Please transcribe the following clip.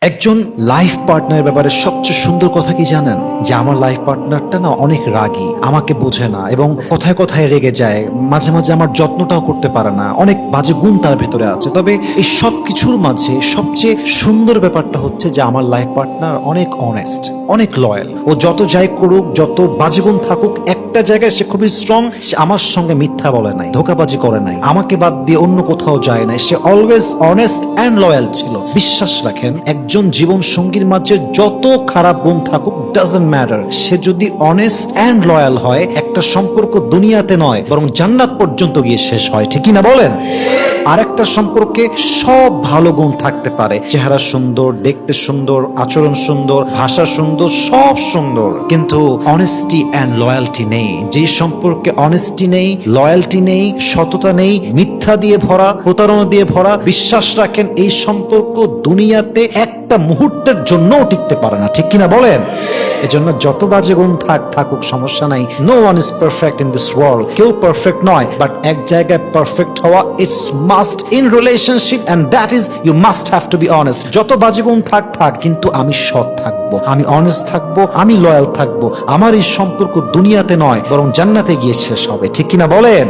একজন লাইফ পার্টনারের ব্যাপারে সবচেয়ে সুন্দর কথা কি জানেন? যে আমার লাইফ পার্টনারটা না অনেক রাগী, আমাকে বোঝে না এবং কথায় কথায় রেগে যায়, মাঝে মাঝে আমার যত্নটাও করতে পারে না, অনেক বাজে গুণ তার ভেতরে আছে। তবে এই সব কিছুর মাঝে সবচেয়ে সুন্দর ব্যাপারটা হচ্ছে যে আমার লাইফ পার্টনার অনেক অনেস্ট, অনেক লয়াল। ও যত যাই করুক, যত বাজে গুণ থাকুক, একটা জায়গায় সে খুবই স্ট্রং। সে আমার সঙ্গে মিথ্যা বলে নাই, ধোকাবাজি করে নাই, আমাকে বাদ দিয়ে অন্য কোথাও যায় নাই। সে অলওয়েজ অনেস্ট অ্যান্ড লয়াল ছিল। বিশ্বাস রাখেন, একজন জীবন সঙ্গীর মাঝে যত খারাপ গুণ থাকুক, ডাজন্ট ম্যাটার, সে যদি অনেস্ট অ্যান্ড লয়াল হয়, একটা সম্পর্ক দুনিয়াতে নয় বরং জান্নাত পর্যন্ত গিয়ে শেষ হয়। ঠিক কি না বলেন? আর একটা সম্পর্কে সব ভালো গুণ থাকতে পারে, চেহারা সুন্দর, দেখতে সুন্দর, আচরণ সুন্দর, ভাষা সুন্দর, সব সুন্দর, কিন্তু অনেস্টি অ্যান্ড লয়ালটি নেই। যে সম্পর্কে অনেস্টি নেই, লয়ালটি নেই, সততা নেই, মিথ্যা দিয়ে ভরা, প্রতারণা দিয়ে ভরা, বিশ্বাস রাখেন এই সম্পর্ক দুনিয়াতে একটা মুহূর্তের জন্যও টিকতে পারে না। ঠিক কিনা বলেন? এজন্য যত বাজে গুণ থাকুক সমস্যা নাই। No one is perfect in this world. কেউ পারফেক্ট নয়, বাট এক জায়গায় পারফেক্ট হওয়া it's must in relationship, and that is you must have to be honest. যত বাজে গুণ থাক, কিন্তু আমি সৎ থাকবো, আমি অনেস্ট থাকবো, আমি লয়াল থাকবো। আমার এই সম্পর্ক দুনিয়াতে নয় বরং জান্নাতে গিয়ে শেষ হবে। ঠিক কিনা বলেন?